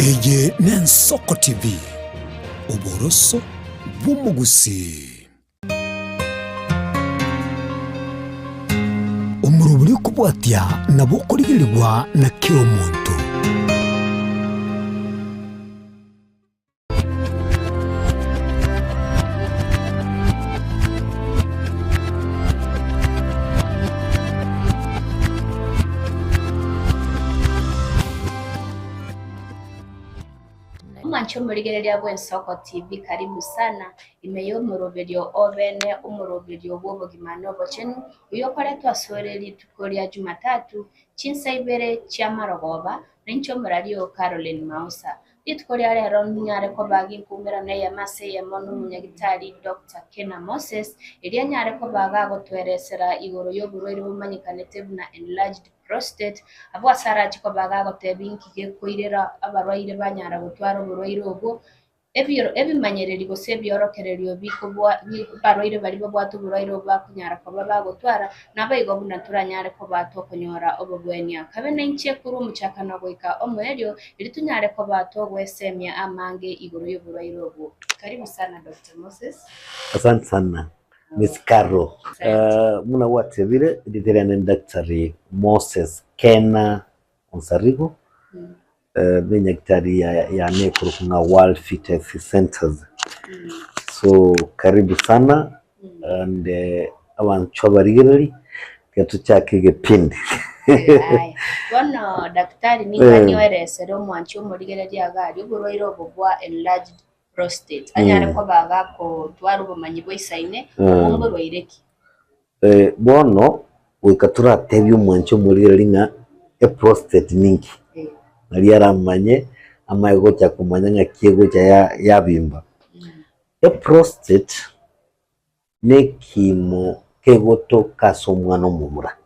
Eye Ensa TV Oboroso bw'umugusi umuruburi kubwatya nabo kurigirirwa na kiro muntu Mancho murigereria Ensa TV, karibu sana. Imeyo muroberio ovene umuroberio bw'obugimano bochenu uyokore twasoreri tukoria Jumatatu chinsa ibere cha marogoba nincho murario Caroline Mausa itkoria rero nyare ko bagi kumera ne yamase Eyemo n'umunyagitari Dr. Kena Moses iria nyare ko baga gotweresera igoro y'oburwaire bumanyikanete buna enlarged prostate abo asara chiko baga gotebinki ge koirera abarwaire banyara gutwara uburwaire obwo ebimanyereri gose byorokererio bikubwa barwaire bari babwata uburwaire bakunyara ko babagotwara nabayigo buna turanyare ko batokonyora obugwenya kabe n'inche kuri umuchakana goika omwerio iri tunyare ko batogwesemya amange igoro y'uburwaire obwo. Karibu sana Dr. Moses. Asante sana Miss Carol. Muna watebire diterane Dr. Moses Kena Onsarigo. Daktari ya nekuru kuna World Fitness Centers. So karibu sana and abantu barigirari katuchake gepindi. Bono daktari nikani weresero mwancho murigirari agari uburwaire obwa enlarged prostate anyare ko baga ko twari ubumanyi bw'isaine umburwaire ki bono wikatura tebyo mwancho murigirari nga prostate ninki nari yaramanye amayigo cya kumanya nka kiego cya yabimba prostate nekimo kegotoka somwana omumura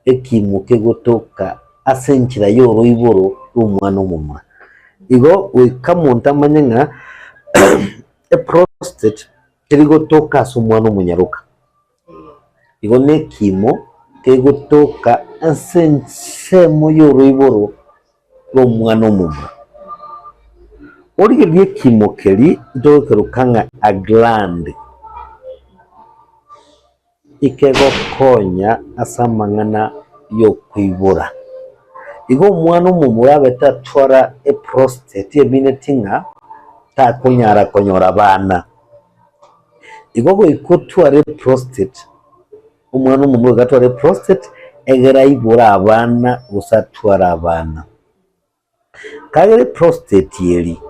ekimo kegotoka asenchira yoro iboro umwana omumura igo wikamunta manya nga prostate kegotoka somwana omunyaruka igo nekimo kegotoka asenchemo yoro iboro umwana omumura orige kimo keri dokerukanga a gland ikegokonya asamangana yo kwibura igo umwana omumura betatwara prostate ebinetinga takunyara konyora abana igo goikotwara prostate umwana omumura gatwara prostate egera ibura abana usatwara abana kagere prostate yeri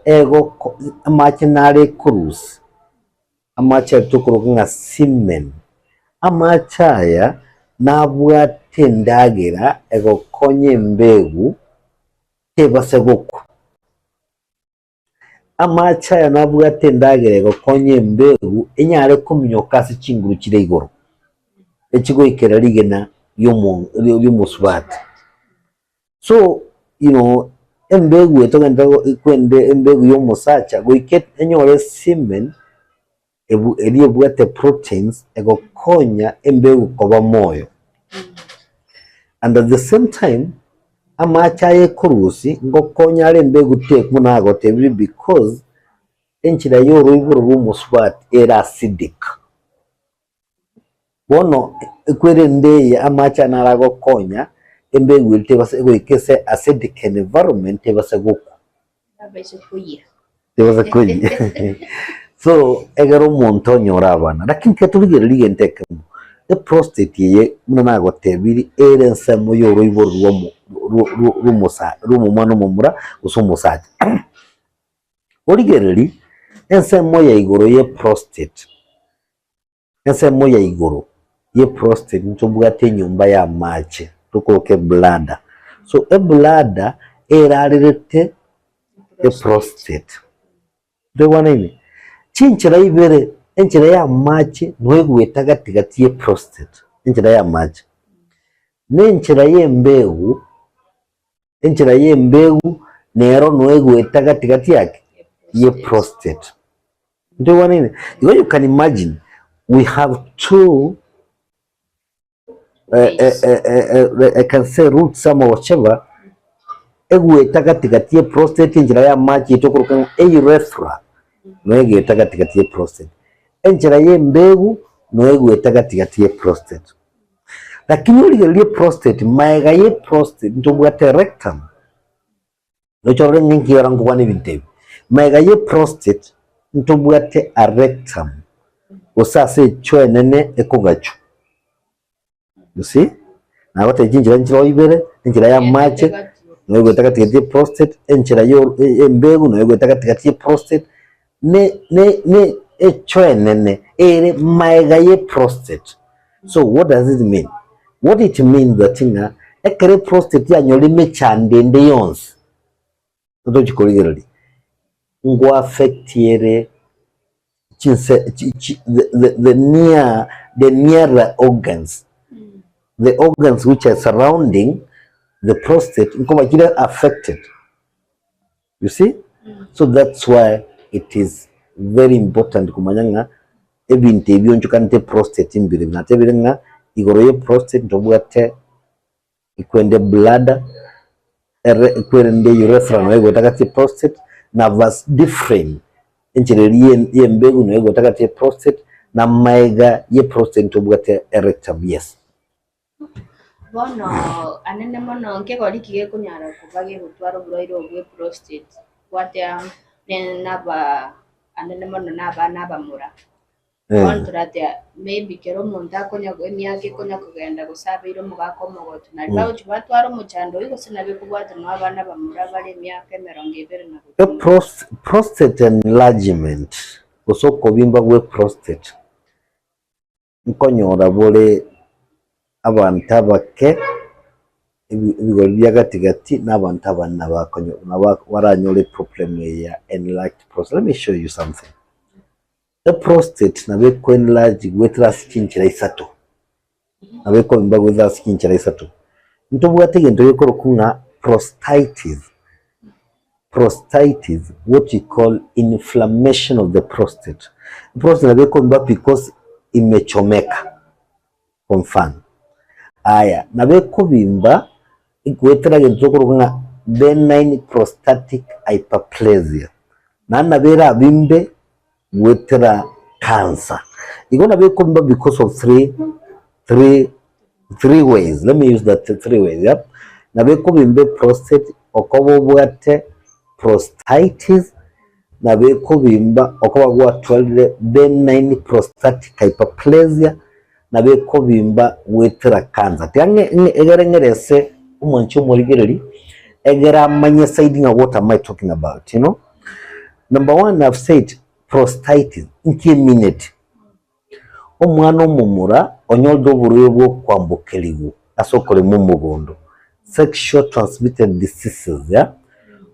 ego amachinare cruise amacha tukuruka semen amachaya nabwate ndagera ego konye mbegu tebase goko amachaya nabwate ndagera ego konye mbegu enyare kumnyoka se chinguru kire igoro ekigo ikera rigena yomusubata. So you know embegu etogenda kwende embegu yomusacha goiket enyore semen eliye bwate proteins ego konya embegu koba moyo and at the same time amacha ye kurusi ngo konya ale embegu teku nago tebiri because enchira yoro iburu bumuswat era acidic bono ekwere ndeye amacha narago konya embegu tebase ego ikese acidic environment tebase goko tebase kuyi so egero muntu nyora abana lakini ketubigere ligenteke prostate ye muna go tebiri Ensa moyo roibo rumusa rumumano mumura usumusaje origereri Ensa moya igoro ye prostate Ensa moya igoro ye prostate ntubwate nyumba ya mache tukoke bladder so bladder erarerete prostate de wanene chinchira ibere enchira ya mache nwegweta gatigati ye prostate enchira ya mache nenchira ye mbegu nero nwegweta gatigati yake ye prostate de wanene you can imagine we have two I can say roots some or whatever egweta katikati ye prostate injira ya machi itokuruka urethra no egweta katikati ye prostate injira ye mbegu no egweta katikati ye prostate lakini uligelie prostate maega ye prostate ntobwate rectum no chore nyingi yarangu kwani bintebi maega ye prostate ntobwate a rectum usase chwenene ekogacho you see na wate jinjira njiro ibere injira ya machi no egweta katikati ye prostate injira yo mbegu no egweta katikati ye prostate ne chwenene ere maega ye prostate. So what does it mean? What it means that ekere prostate ya nyoli mechande yons ndo chikoligeri ngo affect yere the nearer organs, the organs which are surrounding the prostate nkoma kile affected, you see. So that's why it is very important kumanyanga ebintu ebyonjo kante prostate imbere binateberenga igoroye prostate ntobwate ikwende bladder ikwende urethra no ego takati prostate na vas different injireri ye mbegu no ego takati prostate na maiga ye prostate ntobwate rectum. Yes bono anene mono nkegori kige kunyara kubage gutwara buroiro bwe prostate watea naba anene mono naba mura kontrate maybe kero muntu akonya emyaka ikonya kugenda gusabira umugako mugoto na bawo kibatwara umucando iko sinabe kubwata no abana bamura bari emyaka 20 prostate enlargement usoko bimba gwe prostate nkonyora bole abantu abake ibigori byagatigati n'abantu abana bakonyo waranyole problem ya enlarged prostate. Let me show you something. The prostate nabe ko enlarge gwetera sikinchira isato nabe ko bimba gwetera sikinchira isato ntobwate gento yekoro kunga prostatitis, what we call inflammation of the prostate. Prostate nabe ko bimba because imechomeka confirm aya nabe ko bimba igwetera gento yekoro kunga benign prostatic hyperplasia na nabera bimbe wetera cancer. You're gonna be coming because of three ways. Let me use that 3 ways. Yep. Na be coming be prostate okobo bwate prostatitis na be coming okobo bwate benign prostatic hyperplasia na be coming wetera cancer. Tiange egerengerese umoncho moligereri egera manye siding of what am I talking about, you know? Number 1, I've said prostatitis inkiminate omwana omumura onyoldo buruyo kwambukeligu asokole mu mugondo sexual transmitted diseases ya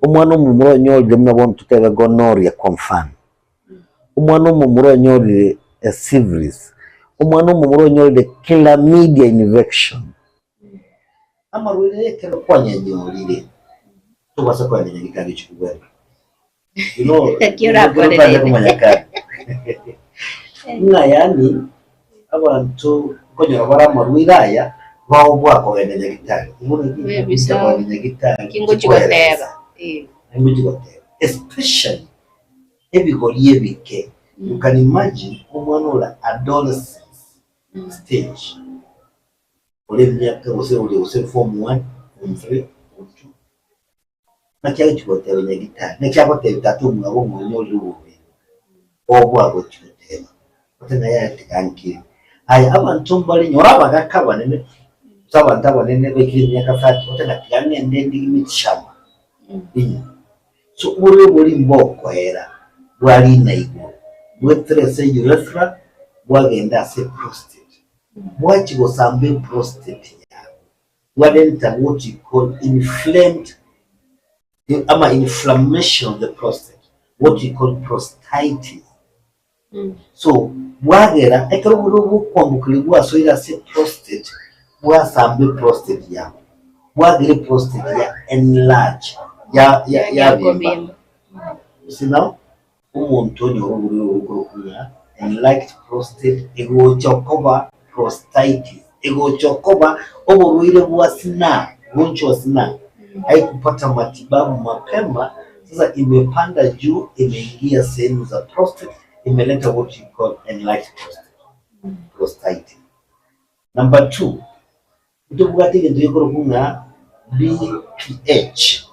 omwana omumura onyoldo mnabon tutega gonorrhea confirm omwana omumura onyoldo syphilis omwana omumura onyoldo chlamydia infection amarwire kero kwanya nyolire tubasa kwanya nyikari chikubera. You know, yani abantu konyora baramarwiraya bawo bwako genda nyagitari kingo chigoteba especially ebigoriye bike. You can imagine umwana adolescence stage ole myaka ose form 1 form 3 form 2 nakiaga chigoteba nyagitari nakiaga bitatu mwabo mwonyoli ububi obwago chigoteba otena yati kanki aya abantu mbali nyora bagakaba nene sabantu abanene bekiri myaka 30 otena kyane ndendi imishama so muri mboko era bwali naigo bwetrese urethra bwagenda se prostate bwachi gosambe prostate ya wadenta what you call inflammation of the prostate, what you call prostatitis. So bwagera ekero burubu kwambukiri bwasoira se prostate bwasambe prostate ya bwagere prostate ya enlarge ya bimba. See now umuntu onyo kuya enlarged prostate ego chokoba prostatitis ego chokoba oburuire bwasina buncho wasina haikupata matibabu mapema, sasa imepanda juu, imeingia sehemu za prostate, imeleta what you call enlarged prostatitis. Number 2, tubuga tige ndio kuna BPH,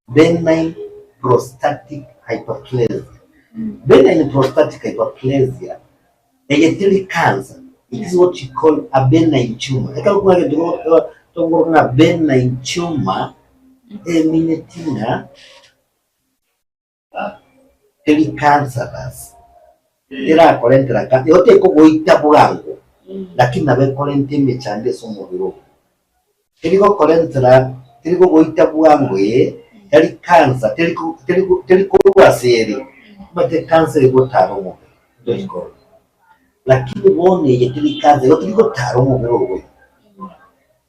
benign prostatic hyperplasia. Benign prostatic hyperplasia is cancer. It is what you call a benign tumor. Eka kuna benign tumor eminetina teri cancerous. Ira korentera ka yote ko goita bwango lakini nabe korente mechande somubiro. Teri ko korentera teri ko goita bwango teri cancer teri ko waseri bate cancer go taro mo lakini bone yetiri cancer yote ko taro mo biro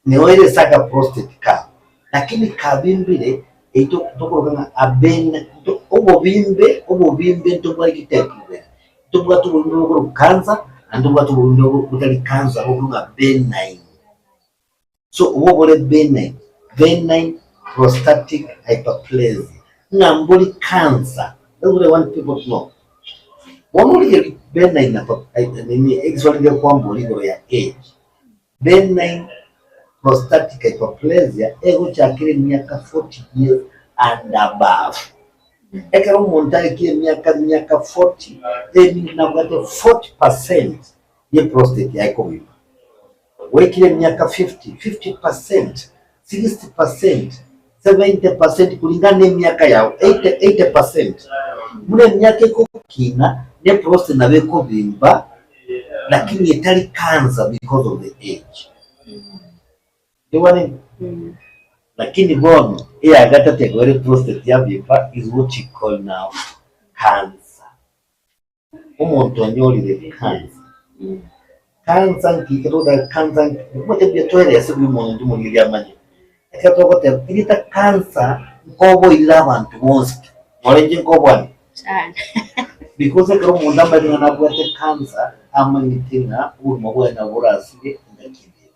niwele saka prostate ka lakini kabimbire eto tokoroga abena obobimbe ntobwa kitekiwe tobwa tubulungo cancer andobwa tubulungo butali cancer obulunga benign. So obole benign prostatic hyperplasia ngambuli cancer. That's what I want people to know. Only benign actually kwambuli ya age. Benign prostatic hyperplasia ego chakire miaka 40 years and above. Ekero umuntu kile miaka 40 then nabwate 40% ye prostate yako biba. Wekile miaka 50%, 60%, 70% kulingana na miaka yao, 80%. Mune miaka iko kina ne prostate nabe ko bimba lakini itali cancer because of the age. Lakini bono agata tegore prostate ya bipa is what you call now cancer. Umuntu anyolire cancer. Cancer kikitoda cancer mmoja bya toile yasebu umuntu muri yamanye. Ekatokote ilita cancer ngobo ila abantu bonse. Molenje ngobwana. Cyane. Because ekero umuntu ambaye nabwate cancer amanyitina urumobwana burasire ndakibye.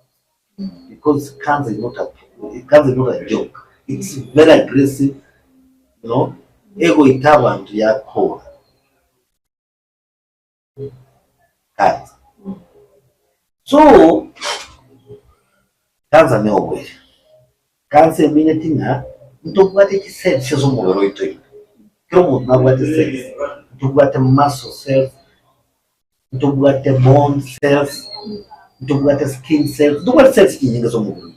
Because cancer is not a joke. It's very aggressive, you know. Ego itabantu yakora. Cancer. So cancer ni obwe. Cancer minatina ntobwate kisel cyo mubero itoyi. Kero nabwate cells. Ntobwate muscle cells. Ntobwate bone cells. Ntobwate skin cells. Ntobwate cells nyingi zo mubero.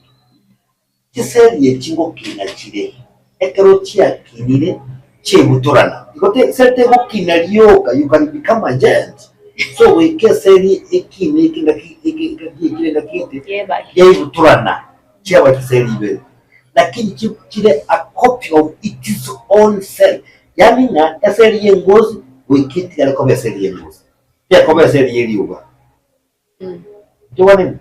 Kisel ye chingo kina chire. Ekero chia kinire chebuturana. Ikote sete go kina ryoka, you can become a giant. So we can say ekine kinga kite yebuturana. Chia wa kiseli be. Lakini chire a copy of its own cell. Yani na eseli yengozi we kiti yale kwa eseli yengozi. Pia kwa eseli yeliuba. Tuwane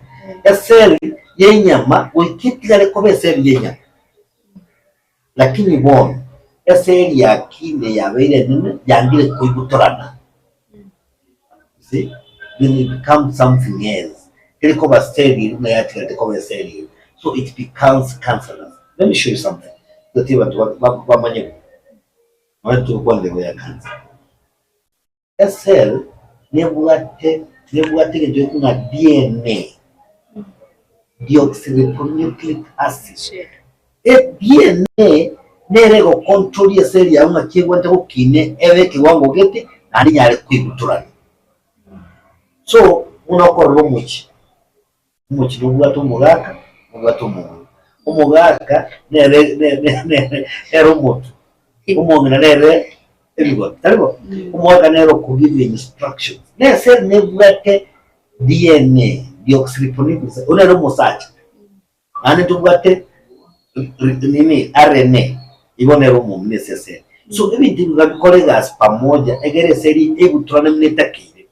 eseli yenyama wikitira kwa eseli yenyama. Lakini bono eseli ya kine yabeire nene yangire kuibutorana. See, then it becomes something else. Kile kwa eseli na yati kwa eseli. So it becomes cancerous. Let me show you something. The thing about wamanye. Watu kwa level ya cancer. Eseli nebuate ndio kuna DNA. Deoxyribonucleic acid. DNA nerego control ya seli ya una kigwanta kukine ebe kiwango gete nari yale kwibuturana. So unakorwa muki n'ubwato mugaka umugaka nere umutu umuntu nere ebigo taribo umugaka nero kugive instructions nese nebwate DNA deoxyribonucleic acid unero musacha ane tubwate nini RNA ibonera umuntu necessary. So ibintu bigabikorega pamoja egere seri ebuturana mnetakire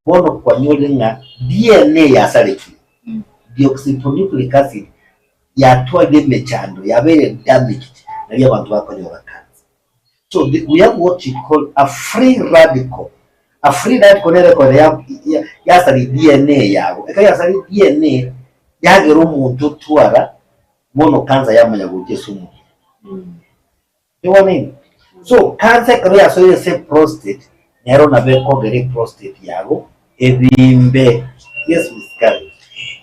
bono kwa nyole nga DNA ya saleki deoxyribonucleic acid yatwa deme chando yabere damaged na abantu bakonyoka cancer. So we have what you call a free radical. A free radical nere ya sali DNA yabo eka ya sali DNA yagera umuntu twara mono cancer yamanya gujesumu you want it so cancer kare so yese prostate nero na be ko gere prostate yago ebimbe yes miskali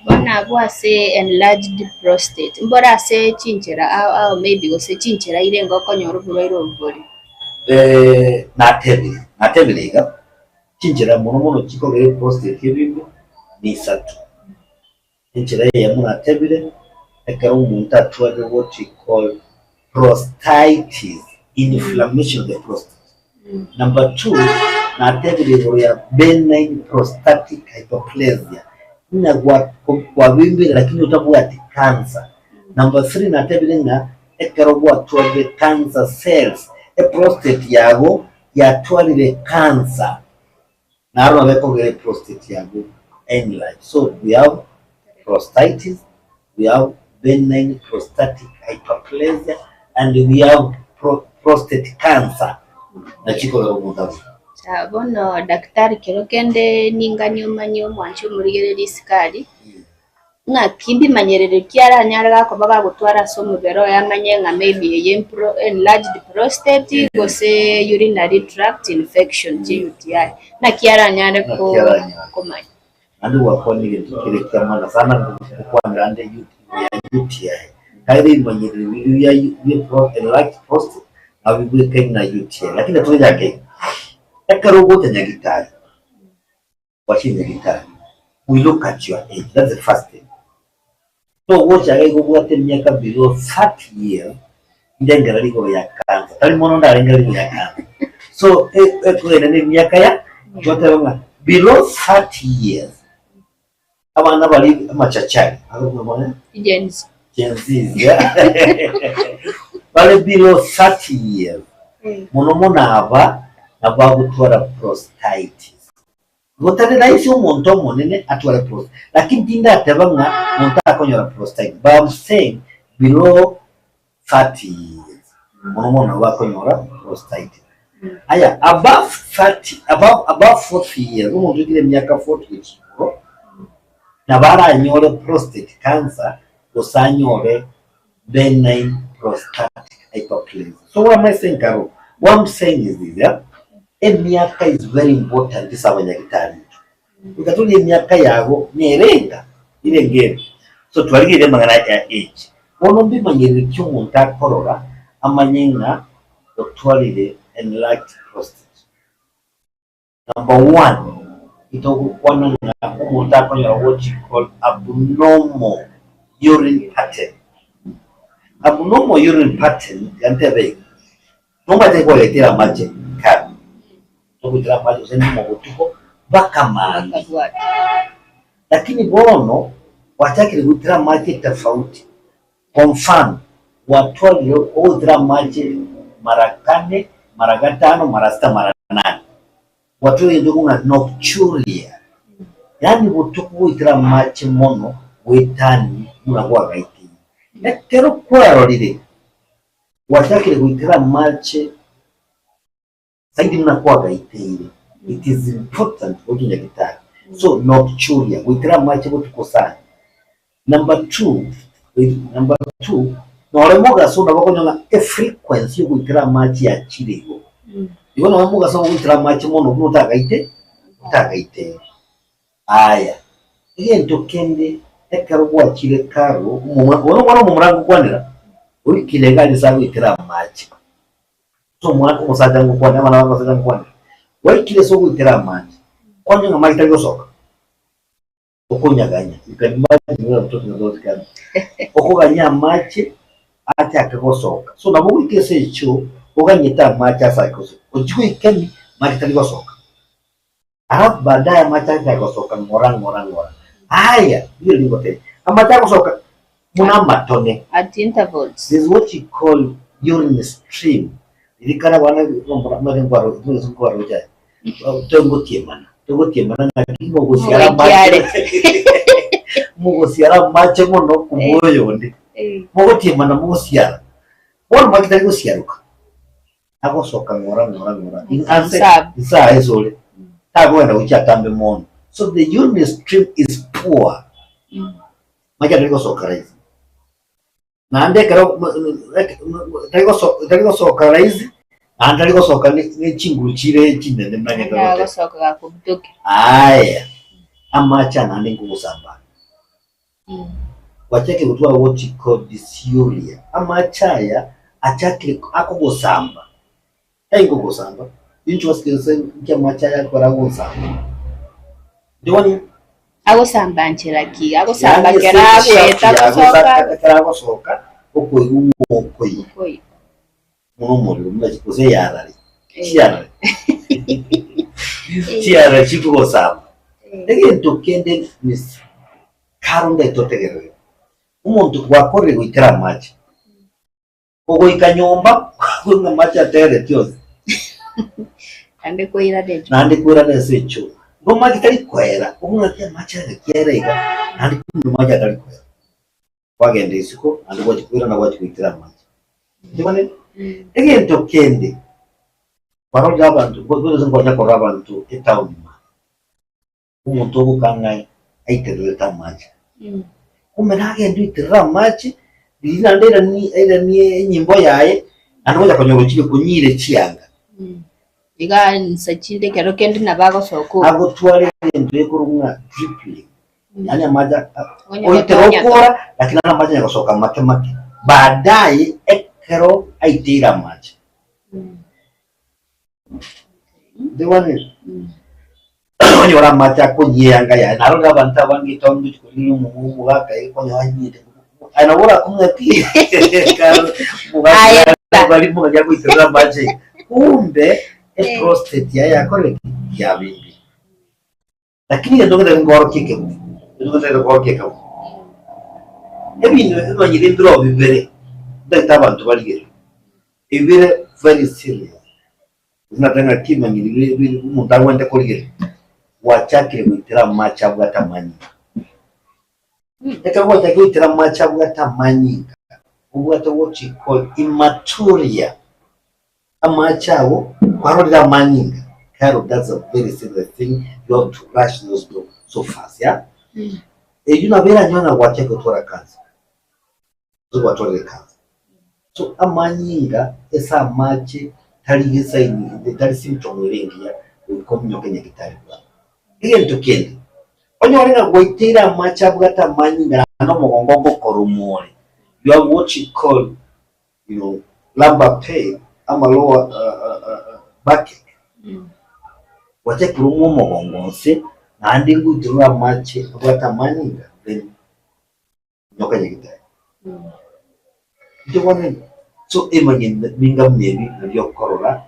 bona bwase enlarged prostate mbora se chinchera au maybe go se chinchera ile ngoko nyoro bulwairo obuli natebile ga chinchera mono chiko gere prostate ebimbe ni satu chinchera ya muna tebile ekero umuntu atwade what we call prostatitis, inflammation of the prostate. Number 2, natebile ya benign prostatic hyperplasia. Ina kwa wimbi lakini utabu ati cancer. Number 3, natebile na ekero atwade cancer cells. Prostate yago ya atwade cancer. Na aro weko gere prostate yago enlarged. So we have prostatitis, we have benign prostatic hyperplasia, and we have prostate cancer. Na chiko la umundavu. Bono daktari kirokende ninga nyuma wanchu murigere diskali. Nga kimbi manyerere kiara nyara ko baga gutwara so mubero yamanye nga maybe enlarged prostate go se urinary tract infection GUTI. Na kiara nyara ko mai. Andu wakoni kile kama sana kwa ndande UTI. Kairi manyerere ya enlarged prostate na bibi kenya UTI. Lakini tuja yake ekarogo nyagitari. Washi nyagitari. We look at your age. That's the first thing. So watch a go at miaka below 30 years, ndengera ligo ya cancer. Tali mono ndalengera ligo ya cancer. So ene miaka ya jote below 30 years. Abana bali machachari. Gen Z. Bali below 30 years. Mono aba gutwara prostatitis. Gotane na isi umuntu monene atwara prostate. Lakini tinda atabanga muntu akonyora prostate. But I'm saying below 30 years. Mono wakonyora prostate. Aya above 30, above 40 years. Umuntu ukile miaka 40 chiko. Na bara nyore prostate cancer osanyore benign prostatic hyperplasia. So what am I saying, Carol? What I'm saying is this, yeah? Miaka is very important this abanyagitari. Ukatuli miaka yago nerenga irengere. So twaligire mangana ya age. Wono mbi manyere cyumuntu akorora amanyenga twalire enlarged prostate. Number 1, itokukwana na umuntu akonyora what you call abnormal urine pattern. Abnormal urine pattern yantebe. Noma teko letera maje ka kutira maji useni mwotuko baka maji. Lakini bono wataki kutira maji tofauti. Kwa mfano watu waliotira maji mara 4, mara 5, mara 6, mara 8. Watu ndio kuna nocturia. Yani utuko kutira maji mono wetani unakuwa gaiti. Kero kwa rolile. Wataki kutira maji saidi mnakuwa gaitiri. It is important kuja kitari. So nocturia witira machi kutukosana. Number 2, noremoga so nabakonyanga a frequency yo witira machi ya chirego. Iwo noremoga so witira machi mono notagaite tagaite. Aya. Iye ntokende ekaro bwa chire karo mwana murango kwanira. Uri kilegali sa witira machi. So mwana umusaja ngukwana abana babasaja ngukwana waikile so gutera amaji kwanye nga maji tagosoka okunyaganya ikanimaji ngura mtoto ngazozi kana okuganya amaji ati akagosoka so nabo wikese icho oganyita amaji asaikoso ojuko ikani maji tagosoka alafu baadaye maji tagosoka ngora haya hiyo lingote amaji tagosoka muna matone at intervals. This is what you call urine stream. Ilikana wana ngwaro roja tongo tiemana na kingo gosiara mache mugo siara mache mono kumoyo ndi mugo tiemana mugo siara bon magita go siaruka ago soka ngora in answer isa ezole tago enda uchatambe mono so the urine stream is poor magita go soka rise. nande kero tarigo soka raizi andarigo soka ni chinguru chire chinene mnanye Nda soka kubutuke. aya amacha nande ngusamba wachake kutwa what you call dysuria amachaya achake akugusamba aingo gusamba incho wasikeze nke amachaya akora gusamba ndiwani Agusamba nchiraki agusamba keragwe takusoka keragosoka uko ukoyi muno mnachikuze yarari chiara chikugosamba egento kende mis karunde totegere umuntu wakore guitera amache ugo ikanyomba kunga amache atere tyose ande koira dejo nandi kura nesecho no maji kali kwera ugunga kya amache akierega nandi kunga maji kali kwera wagende isiko andi wachikwira na wachikuitera amache ndibane egento kende paroja abantu bozo ngoja kora abantu etown umuntu ogukanga aiterera amache kumenage nduitira machi lina ndera ni nyimbo yaye anoja konyorochire kunyire chianga iga nsachinde kero kendi nabago soko abo twale ndwe kurunga dripling yani amaja oitero kora lakini ana maji yakosoka make baadaye ekero aitira maji ndiwani onye ora macha kunyanga ya naronga abantu abangi tondu kuri umuhungu bakaye konyo wanyire anabora kumwati mugaya bali mugaya kuitira maji kumbe prostate ya kore ya bibi lakini ndio ndio ngoro kike ndio ngoro kike ebintu ebanyire ndro bibere ndata abantu bali ibere very serious unatanga kima ngiri umuntu awende kuri wachakire kuitira macha bwatamanyi eka wachakire kuitira macha bwatamanyi ubwata what you call immaturia amachawo kwarorira manyinga karo that's a very serious thing you have to rush those doors so fast yeah you know vera nyona wachake kutora kazi so watore kazi so amanyinga esa mache tali yesaini tali symptom irengi ya ukomyo kenya kitali kwa igen tukende onyo walinga kuitira macha bwata manyinga no mugongo korumore you have what you call you know lumbar pain ama lower backache wache kurumu mugongonse nandi ngudira mache bwata manyinga then nyoka nyigita ndiwone so imagine minga mnebi ndio korora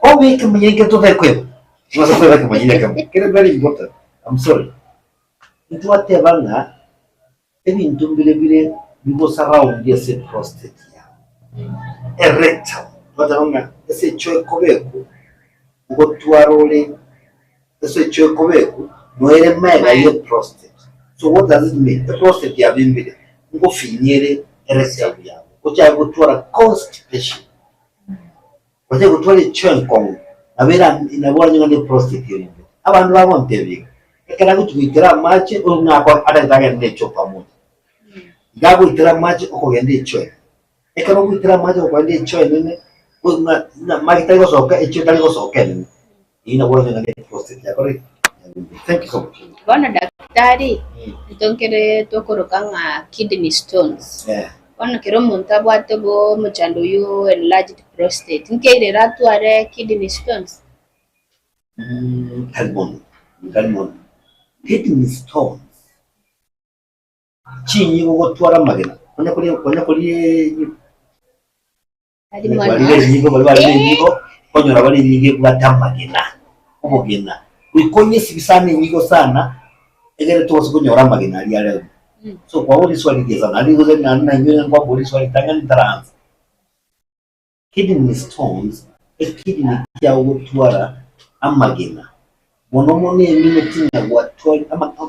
obi kamenyeke to tekwe wasa kwa kamenyeke kama kile very important I'm sorry ntwate banga ebintu bile bibo surround yese prostate ya erectum batabanga ese chwe kobeku ngo twarole ese chwe kobeku noere mega ye prostate so what does it mean the prostate ya bimbile ngo finyere erectum ya kucha gutwara constipation kucha gutwara chwenkong abera inabora nyanga ne prostate yo abantu babontebiga ekara gutwitira mache unako adaga necho pamoja gago itira mache okogende ichwe ekara gutira mache okogende ichwe nene na magita go soka ichwe tali go soka nene inabora nyanga ne prostate ya correct thank you so much bwana daktari ntongere tokorokanga kidney stones bwana kero muntu abwate go muchando yo enlarged prostate nkeire ratware kidney stones kalmon kidney stones chinyi go twara magena konya kuri ari mwana bali nyigo konyora bali nyige bwatamagena ubugena wikonye sibisane nyigo sana egere tose kunyora magena ali ale so kwa uri swali geza nali goze na nyoya kwa uri swali tangani trans kidney stones kidney ya utwara amagena monomone minute ya watwara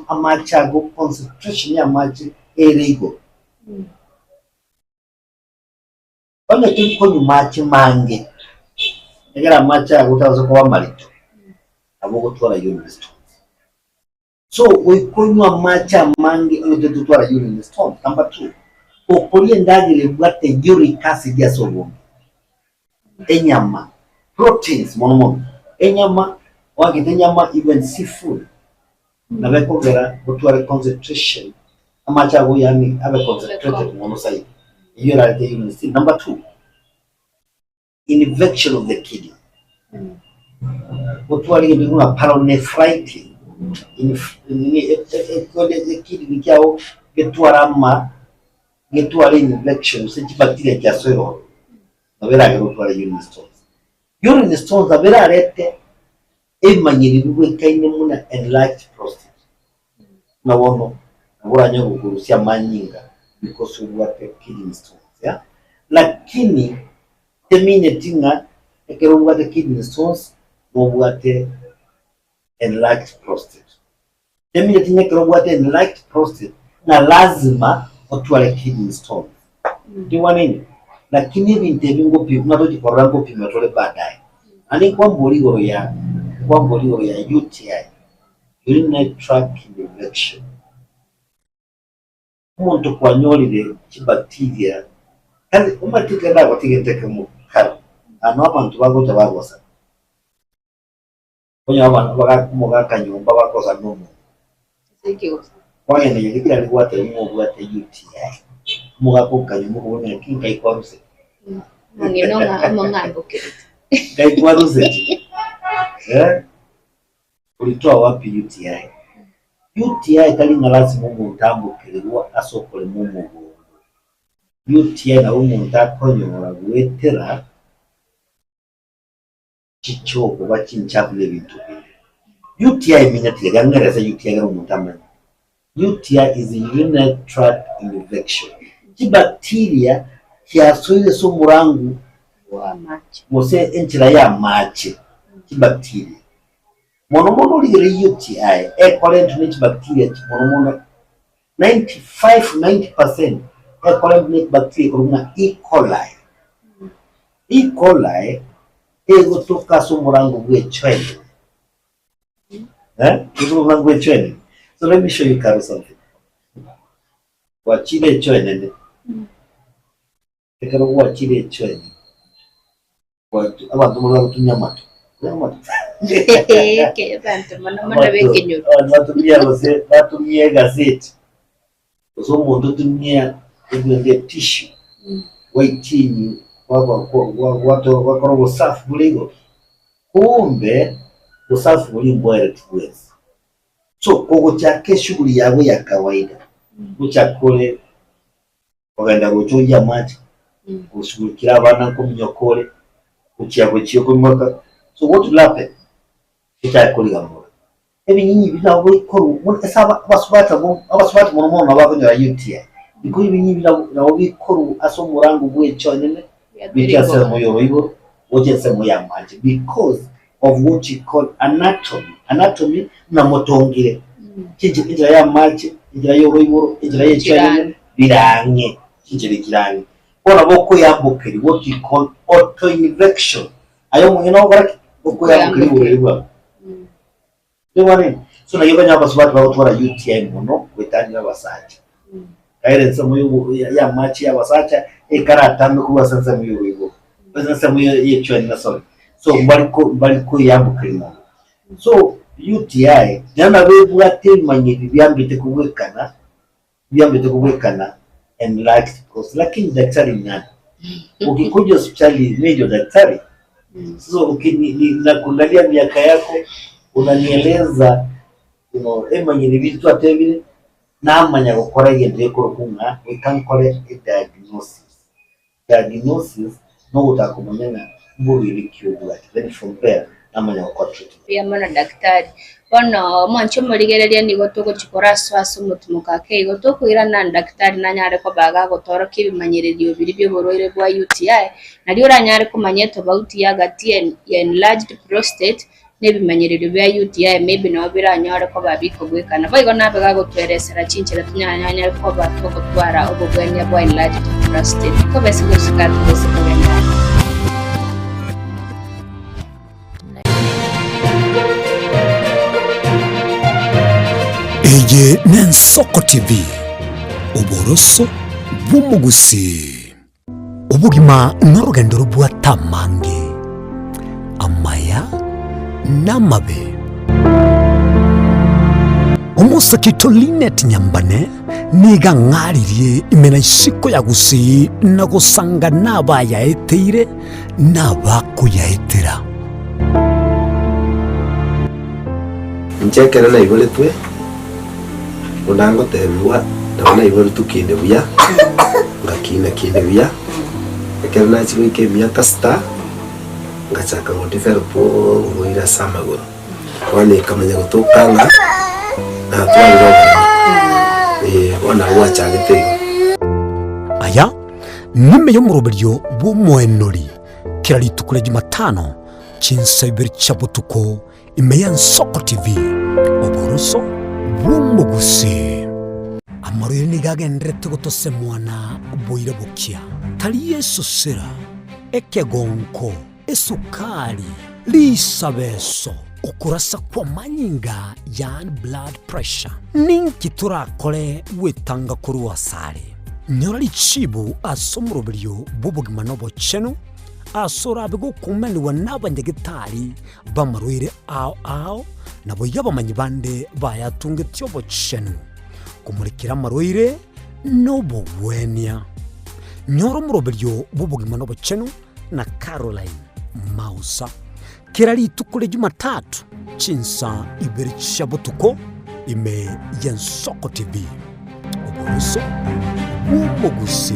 amachago concentration ya maji erigo ona kiko ni machi mange egera macha utazo kwa malito abo gutwara urine stones so we kunywa macha mange uje tutwara urine stones number 2 okolie endagire bwate uric acid yasobombe enyama proteins mono enyama wagite enyama even seafood nabekogera butware concentration amachago yani abe concentrated mono side iyo rate unit. Number 2, infection of the kidney. Butware ngina pyelonephritis in the kidney kyao getwarama getware infection sechi bacteria kyaswero nabera getware urine stones. Urine stones nabera rete emanyirirwe kaine muna enlarged prostate nawono nabura kurusia manyinga because of what kidney stones, yeah. Lakini temine tinga ekero what kidney stones no what enlarged prostate. Temine tinga ekero what enlarged prostate na lazima otwale kidney stones. Ndiwa nini? Lakini ibintu ebingopi nadoji korango pimatole baadaye. Ani kwa mboligo ya UTI, urinary tract infection. Umuntu kwanyolire kibacteria kandi umatika dago tigenteke mu karo ano abantu bagota bagosa konya abantu bagamuga kanyumba bakosa nomu kwanye ne yikira ligwate mu bwate UTI muga ko kanyumba ubone kinga ikwaruse munginonga amongambuke kaikwaruse ulitoa wapi UTI? UTI kali ngalasi mungu ambukirwa asokole mungu. UTI na umuntu akonyora gwetera chichoko bachinchakule bintu. UTI minyatige ngereza UTI ngaro umuntu amana. UTI is a urinary tract infection. Bacteria kiasoile so murangu wa machi mose enchira ya machi bacteria mono ligere UTI equivalent to bacteria mono 90% equivalent bacteria kuna E. coli. E. coli ego toka so murangu gwechwele ego murangu gwechwele. So let me show you something. Wachile chwele ekero wachile chwele watu abantu murangu tunyamato ke bantu mana bekenyo batumie gazeti so umuntu tumia ibenge tissue waitini watu wakoro usafi buligo kumbe usafi buli mbwere tuwezi so kogo chake shughuli yawe ya kawaida uchakole wagenda gochoja maji ushughulikira abana kumnyokole uchiyago chiyoko mwaka. So what will happen? Itakuliga mbona. Ebi nyinyi binawo ikoru esaba abasubata mono nabakonyora UTI. Biko ibi nyinyi binawo bikoru aso murangu gwecho nene bikyase moyo ibo ojense moya manje because of what you call anatomy. Anatomy na motongire. Kinjira ya manje, injira yo ibo, injira ye chane birange. Kinjira kirange. Bona boko yambokeri what you call autoinfection. Ayo mwino baraki boko yambokeri Dewani so na yobanya abasubati bagotwara UTI mono wetani abasacha kaire se muyo ya machi abasacha ekarata mekuba sansa muyo ibo sansa muyo yechwani na so baliko yambukira mono. So UTI jana bebu atemanye byambite kubwekana enlarged prostate lakini daktari nani ukikuja hospitali mejo daktari so ukinakuangalia miaka yako unanieleza emanyire bitu atebire namanya gukora yende ko kunga we can call it a diagnosis no utakumenya mburi likiyo then from there namanya gukora treatment ya mana daktari bono mwancho murigereria ni gotoko chikora swaso mutumuka ke gotoko ira na daktari nanyare ko baga gotora kibimanyiririo biri byo boroire bwa UTI nari uranyare ko manyeto bauti ya gati ya enlarged prostate nebimanyiririo bya UTI maybe no biranyare ko babiko gwekana boigo nabe gagotweresera chinchira tunyanyanya ko batoko twara obogwenya bwa enlarged prostate ko besigo sikatu besikogenda Eye n'Ensoko TV uboroso bw'umugusi ubugima n'urugendo rw'atamange amaya n'amabe umusakito Linet Nyambane niga ngaririye imena isiko ya gusi na gusanga n'abayaeteire n'abakuyaetera Nchekera na ibole twe unango tebiwa ndabona ibole tukinde buya ngakina kinde buya ekera na chiko ikemia kasta ngachaka ngotifero po ngoira samagoro wane kamanya gutokanga na twaliro ona wachagete aya nime yo muroberyo bw'umwenori kiraritukure Jumatano chinsa ibiri chabutuko imeya Ensoko TV oboroso bw'umugusi amaruyeri nigagendrete gutose mwana boire bukia tali Yesu sera ekegonko esukari lisabeso ukurasa kwa manyinga yani blood pressure ninki turakore wetanga kuri wasare nyorali chibu asomurobiryo bubugima nobo chenu asora bigo kumeniwa n'abanyagitari bamarwire ao nabo yabamanyi bande bayatunga tyobo chenu kumurikira marwire nobo wenia nyoro murobiryo bubugima nobo chenu na Caroline Mausa kirari tukule Jumatatu chinsa ibiri chabutuko ime Ensoko TV oboroso bw'umugusi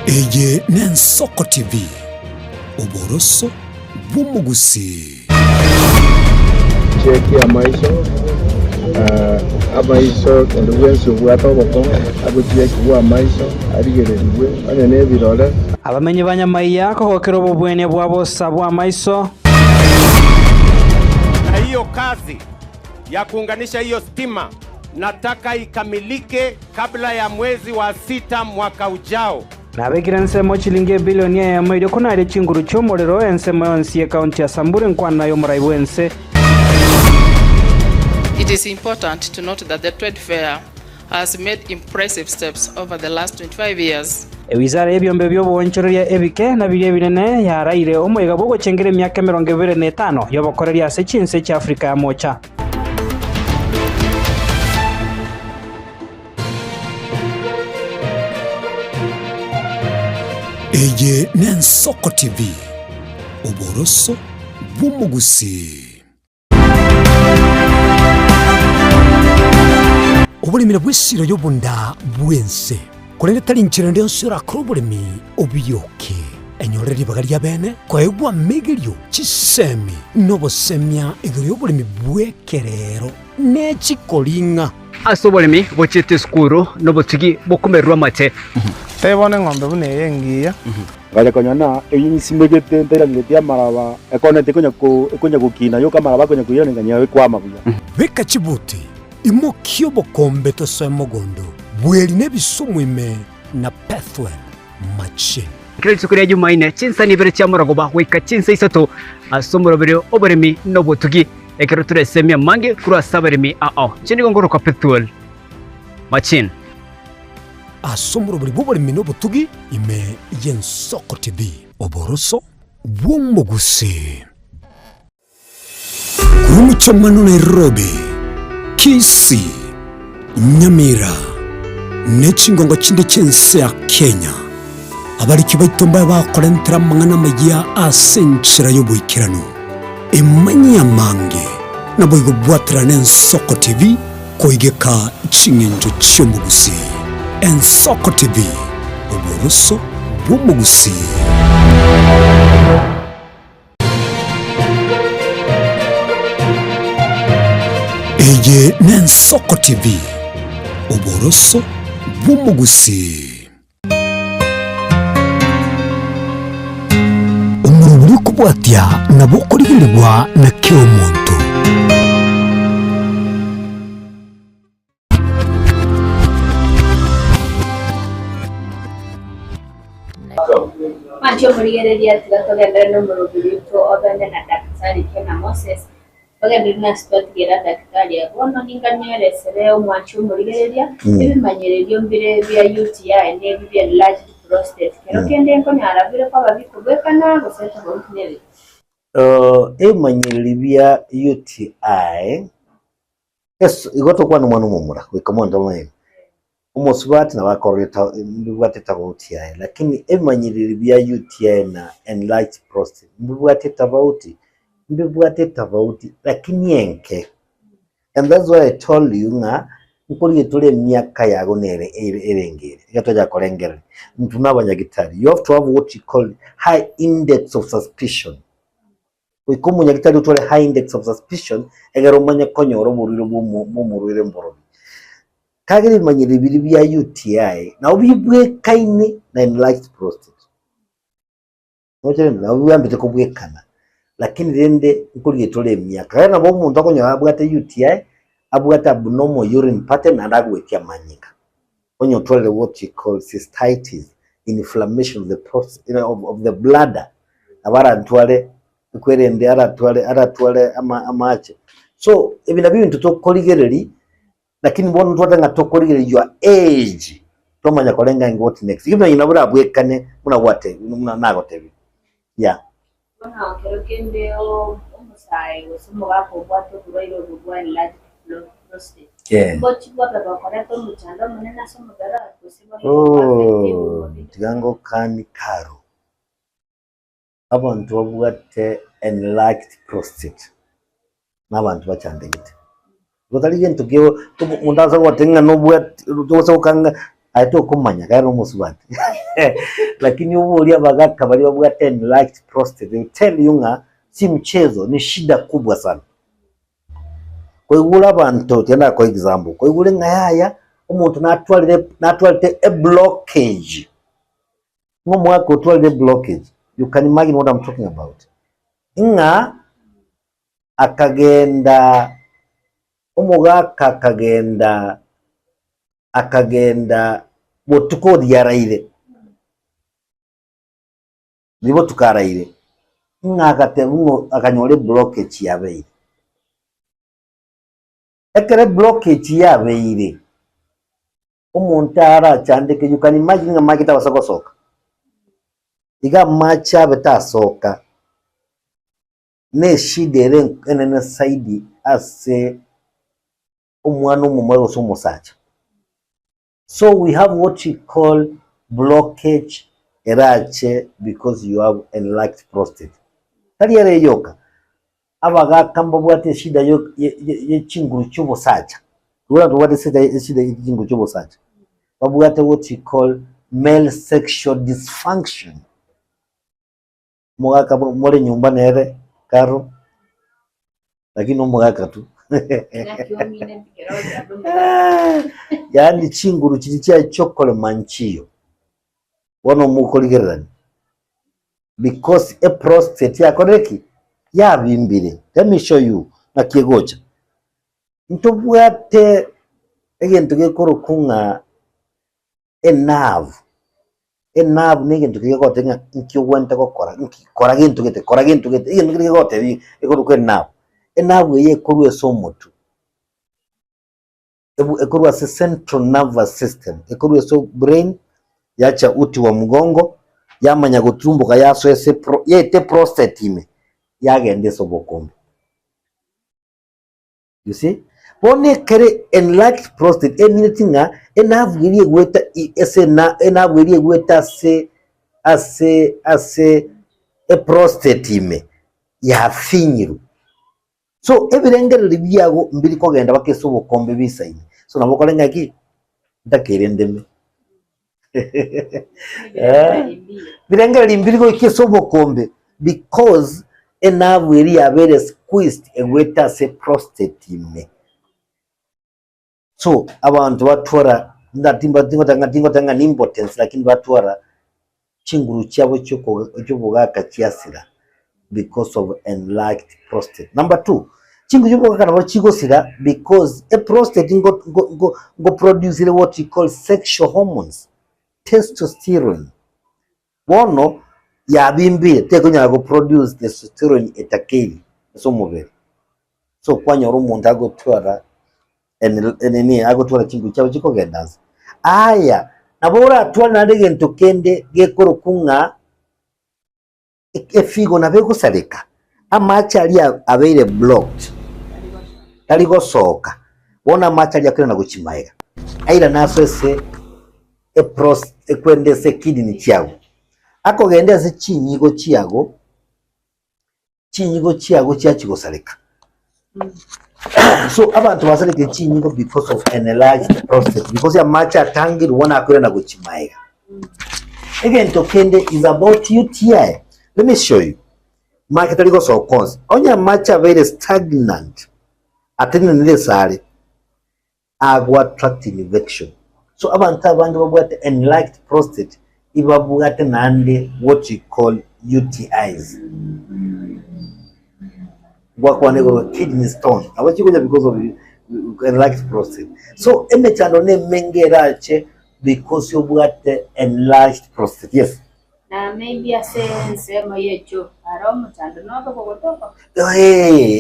eye n'Ensoko TV oboroso bw'umugusi cheki amaiso kendo bwensu bwatoboko abucheki bwa amaiso arigereriwe anene birole abamenyi ba Amayia kohokera obubwene bwa bosa bwa amaiso. Na hiyo kazi ya kuunganisha hiyo stima nataka ikamilike kabla ya mwezi wa 6 mwaka ujao. Nabekira ensemo chilingi bilioni ya Eyemo iryo kunari chinguru cy'umuriro ensemo yonsi ya kaunti ya Samburu nkwana yo murayibwense. It is important to note that the trade fair has made impressive steps over the last 25 years. Wizara y'ebyombe by'obwonchereria ebike na biri binene yaraire omwega bwo gucengera emyaka 25 yobokoreria ase chinse cha Afrika ya mocha. eye n'Ensoko TV oboroso bw'umugusi obulimira bw'esiro y'obunda bwense kurende tali nchirende yonsora kurubulimi obiyoke enyoreri bagali bene kwaegwa migirio chisemi nobosemya igiri y'obulimi bwekerero n'echikolinga asobolemi bochete skuru nobotigi bokumerwa mate tebone ng'ombe bune yengiya ngale konyana eyinsimegete nterangete amaraba ekonete konya gukina yo kamaraba konya kuyone nganya kwama buya beka chibuti imokyo bokombe tosemogondo bweli nebisumwime na pathway machine kile tsukuri ya Jumaine chinsa nibere cha muragoba weka chinsa isato asomurobere oberemi nobotugi ekero turesemya mange kura saberemi chini gongoro kwa pathway machine asomurobere boberemi nobotugi ime Ensoko TV oboroso bw'umugusi kurumucho mano Nairobi Kisii Nyamira n'echingongo chindi chense ya Kenya abariki baitomba bakorentera mangana magia asenchira y'obwikirano emanyi amange nabo igobwatira n'Ensoko TV koigeka chingenjo cy'omugusi Ensoko TV oboroso bw'umugusi eye n'Ensoko TV oboroso bw'umugusi umuruburi kubwatya nabo kurigirirwa na kyomuntu Macho murigereria tigatogenda no murubiri to obende na daktari Kena Moses bagenda nasitwatigera daktari abono ninganyeresere omwanchi omurigereria ebimanyereryo mbire bya UTI n'ebibya enlarged prostate kero kende nko nyarabire kwa babikubekana guseta borutinebe ebimanyereryo bya UTI igotokwa n'omwana omumura wikamonda mwe umusubati nabakoreta mbibwateta UTI lakini ebimanyereryo bya UTI na enlarged prostate mbibwateta bauti lakini enke. And that's why I told you nga nkuri tule myaka yago nere erengere gatoja kolengere mtu nabanyagitari you have to have what you call high index of suspicion. Wikumu nyagitari utole high index of suspicion egero manya konyoro buriro bumurire mboro kagiri manyiri biri bya UTI na ubibwe kaine na enlarged prostate noje na ubambite kubwekana lakini rende nkuri tole myaka kana bo muntu akonyora abwate UTI abwata abnormal urine pattern andagwetia manyika onyo tole what you call cystitis, inflammation of the prostate, of the bladder abara ntwale kwerende aratwale amache so ebina bintu tokoligereri lakini bono twatanga tokoligereri your age tomanya kolenga ngoti next ibyo inabura abwekane muna wate muna nagotebi yeah bona kero kende omusai osomo bako bwato kubairo bugwa enlarged prostate bochi bwa bakoreta omuchanda munene asomogara kusiba tigango kani karo abantu babwate enlarged prostate n'abantu bacandegite gotali gento kiyo mundaza watenga no bwate tosa ukanga aito kumanya kaya no musubati lakini uburi abagaka bali babwate enlarged prostate they tell you nga si mchezo ni shida kubwa sana. Kwa igula abantu tena kwa example kwa igule ngayaya umuntu natwalite a blockage mwako twalite blockage. You can imagine what I'm talking about. Nga akagenda umugaka akagenda botuko dyaraire nibo tukaraire nga akatebuno akanyole blockage yabeire ekere blockage yabeire umuntu ara chandeke you can imagine nga makita basakosoka iga macha betasoka ne shidere enene saidi ase umwana umumwe osomusacha. So we have what you call blockage erache because you have enlarged prostate. Tali yare yoka abaga kamba bwate shida yo chinguru cy'ubusacha ura bwate shida y'chinguru cy'ubusacha babwate what you call male sexual dysfunction mwaka mwore nyumba nere karo lakini mwaka tu yani chinguru chiri cha chokole manchiyo wono mukoligerani because a prostate yakoreki yabimbire. Let me show you na kiegocha ntobwate egento gekoro kunga nerve negento gekote nga nkiwanta gukora nkikora gento gete egento gekote ekoro kwe nerve yekorwe somotu ekorwa se central nervous system ekorwe so brain yacha uti wa mgongo yamanya gutumbuka yaso ese yete prostate ime yagende sobokombe. You see bone kere enlarged prostate eminatinga enavwiriye gweta ese na enavwiriye gweta ase a prostate ime yafinyiru so ebirengere byago mbiri kogenda bakeso bokombe bisaine so nabokolenga ki ndakerendeme birengere mbiri ko keso bokombe because enavwiri yabere squeezed egweta se prostate ime so abantu batwara ndatimba tanga ni impotence lakini batwara chinguru cyabo cyo bugaka cyasira because of enlarged prostate. Number 2 chingu cyo bugaka nabo kigosira because a prostate go produce what you call sexual hormones testosterone bono yabimbire teko nyago produce testosterone etakeli so mubere so kwanyora umuntu agotwara enini agotwara kingu cyabo kiko gendanza aya nabora atwara nandege ntokende gekoro kunga efigo nabego saleka amacha ali abeire blocked taligo soka bona macha ali akena guchimaira aira nasose ekwendese kidney kyago ako gendeze chinyigo kyago kyachigosaleka so abantu basaleka chinyigo because of enlarged prostate because ya macha atangiri wona akwena guchimaira again tokende is about UTI. Let me show you. Market taligo so cause onya macha very stagnant atene nile sale agwa tract infection so abantu abandi babwate enlarged prostate ibabwate nande what you call UTIs wakwane kidney stone abachikuja because of enlarged prostate so emechando ne mengerache because you bwate enlarged prostate. Yes, na maybe nsemo yecho aromo chando no gogotoka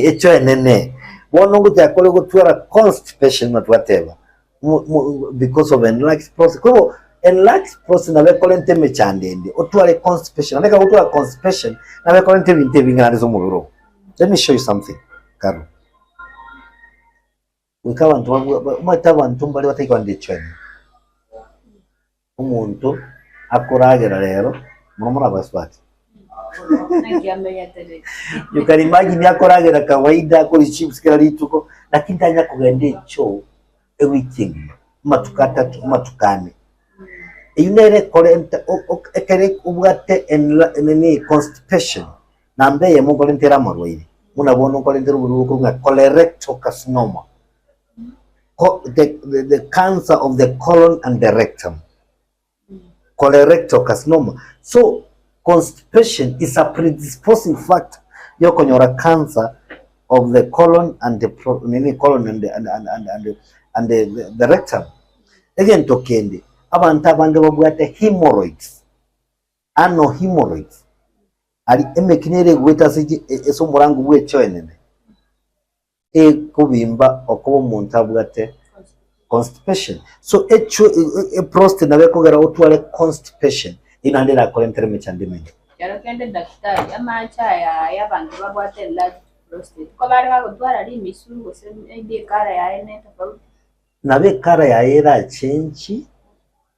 echo enene bonongo jakole gutwara constipation not whatever because of enlarged prostate kwa enlarged prostate na bekolente mechandende otware constipation na gutwara constipation na bekolente binte bingana mubiro. Let me show you something karo wikawa abantu mbali batayiko ndicyo umuntu akoragera rero murumura baswati you can imagine yakoragera kawaida kuri chips kila lituko lakini tanya kugende cho everything matukata matukane yunere kolenta ekere ubwate enni constipation nambe yemo kolentera marwaire munabona kolentera uburuko nga colorectal carcinoma the cancer of the colon and the rectum. Colorectal carcinoma. So constipation is a predisposing factor yokonyora cancer of the colon and the colon and the rectum. Again tokende abantu abandi babwate hemorrhoids ano hemorrhoids ali emekinere gweta sije eso murangu bwecho enene kubimba okuba omuntu abwate constipation. So a prostate na bekogera otwale constipation inandira kolentere mechandimenge yaro kende daktari amacha ya bantu babwate enlarged prostate ko bari bagotwara ari misungo se maybe kara ya ene tofauti na be kara ya era chenchi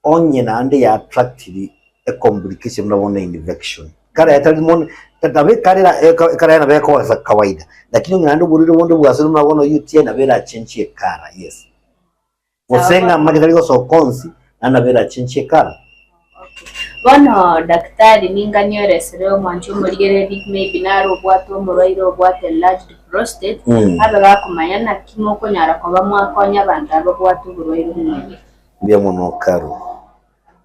onye nande ya attractive a complication na one infection kara ya talimon tatabe kara na be ko za kawaida lakini ngando buriro bondo bwasuru na bono UTI na bera chenchi kara. Yes, Osenga magitaligo so konsi anabera chinche kara. Bono daktari ninga nyoresero mwanju muligere maybe naro bwato murairo bwate enlarged prostate abaga kumanyana kimoko nyara kwa bamwakonya bandabo bwato murairo mwe bya mono karo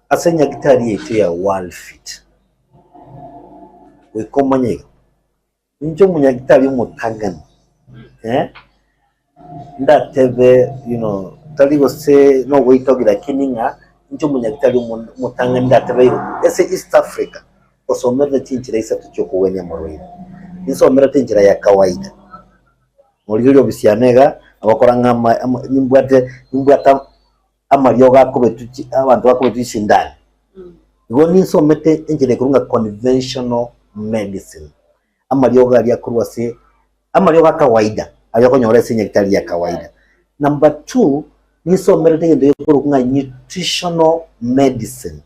asenya gitari yetu ya World Fit we komanye njo munyagitari umutangana ndatebe taligo se no witogira kininga njo munyagitari umutangana ndatebe ese East Africa osomera tinjira isatu cyo kuwenya marwira nisomera tinjira ya kawaida muliro bisyanega abakora ngama nimbwata amaryoga kobetuki abantu bakobetuki ndani ngo nisomete injire kurunga conventional medicine amaryoga ya kurwase amaryoga kawaida ayakonyora sinyagitari ya kawaida. Number 2 nisomera tegende kurunga nutritional medicine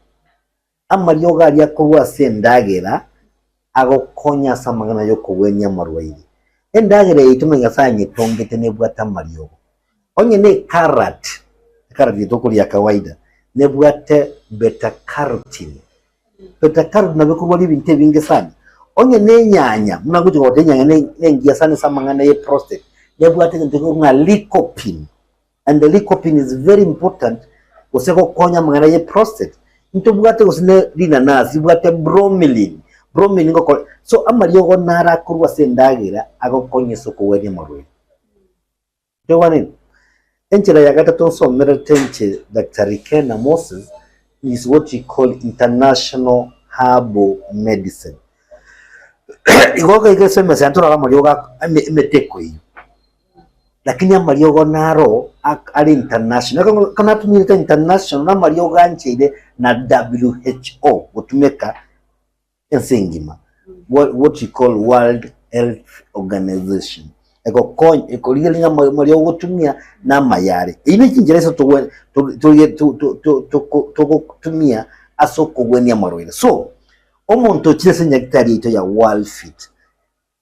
amaryoga ya kurwase ndagera agokonya samangana yo kuwenya marwaire endagera yitumenya sanye tongete nebwata maryogo onye ne carrot yitokuri ya kawaida nebwate beta carotene nabeko ibinte binge sana onye ne nyanya munakuti ngote nyanya nengia sana samangana ye prostate nebwate ntekunga lycopene and the lycopene is very important oseko konya mangana ye prostate ntobwate usine lina nazi bwate bromelain ngoko so amaryogo nara kurwa sendagira agokonye soko wenye marwe tewani enchira ya gatatu nsomera tenche Dr. Ken Moses is what you call international herbal medicine igoga igesema santura amaryoga emeteko yi lakini amariogo naro ari international kana tumire international na mariogo anchire na WHO gutumeka ensingima what you call World Health Organization eko liga mariogo gutumia na mayari ine kingereza tugutumia asoko gwenia marwere so omuntu chese nyakitari ito ya World Fit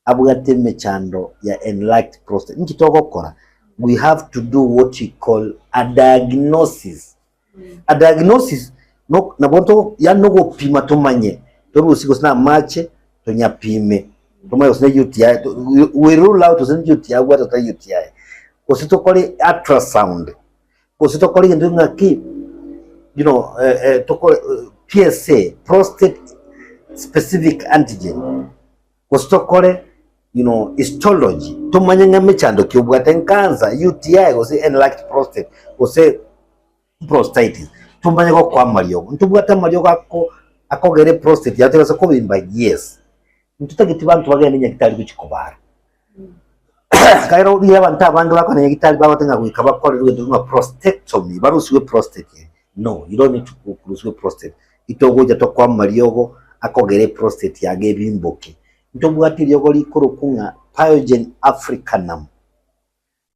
abugateme chando ya enlarged prostate nkitoko kora we have to do what we call a diagnosis a diagnosis no nabonto ya no pima tumanye torusiko sina mache tonya pime tomayo sina UTI we rule out sina UTI agwata ta UTI kosito kole ultrasound kosito kole ndunga ki you know toko PSA prostate specific antigen kosito kole you know histology tumanye ngame chando kyobwate cancer UTI go se enlarged prostate go se prostatitis tumanye ko kwa mariogo ntubwata mariogo akogere prostate yateza ko bimba yes ntutagiti bantu bagende nyakitari kuchikobara kairo uri abantu abandi bakone nyakitari babatenga kwikaba korerwe nduma prostatectomy barusiwe prostate no you don't need to kurusiwe prostate itogoja to kwa mariogo akogere prostate yage bimboke ntobwati lyogo likoro kunga Pyogen africanum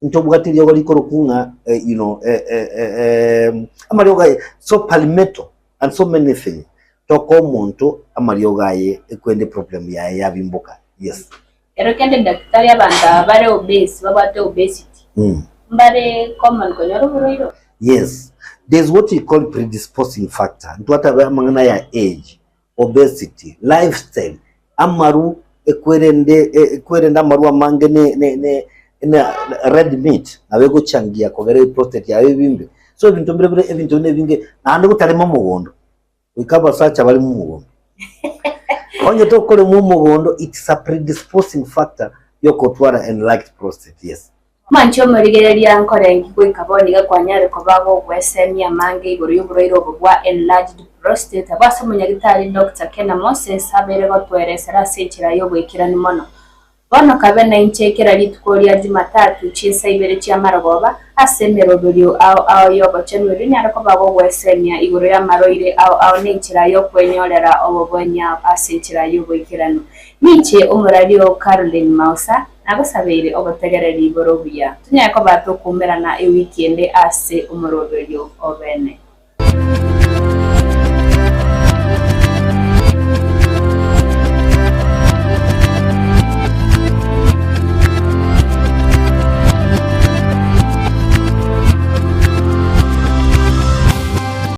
ntobwati lyogo likoro kunga you know amarioga so palmetto and so many things toko muntu amarioga ye ekwende problem ya bimboka yes erokende daktari abanda bare obese babate obesity mbare common konyoro buroiro yes there's what we call predisposing factor ntwata bamangana ya age obesity lifestyle amaru ekwerenda amaru amange ne red meat abego changia kogere prostate ya bimbe so ibintu mbere ebintu nebinge nande gutarema mugondo wikaba sacha bali mu mugondo onye tokole mu mugondo it's a predisposing factor yoko twara enlarged prostate yes mancho murigereria nkorengi kwikaboni gakwanyare ko babo gwesemia mange igoro y'uburoiro bwa enlarged prostate abasa munyagitari Dr. Kena Moses abere batweresera sekira yo bwikira ni mono bono kabena inchekera litkoria Jumatatu chisa ibere cya maragoba asemero bulyo ao yobo chenwe nyara ko babo gwesemia igoro ya maroire ao n'inchira yo kwenyorera obobonya asekira yo bwikirano niche umurario Caroline Mausa nabasabire obategerera iboro buya tunyako batukumbera na weekend ase umurobelyo obene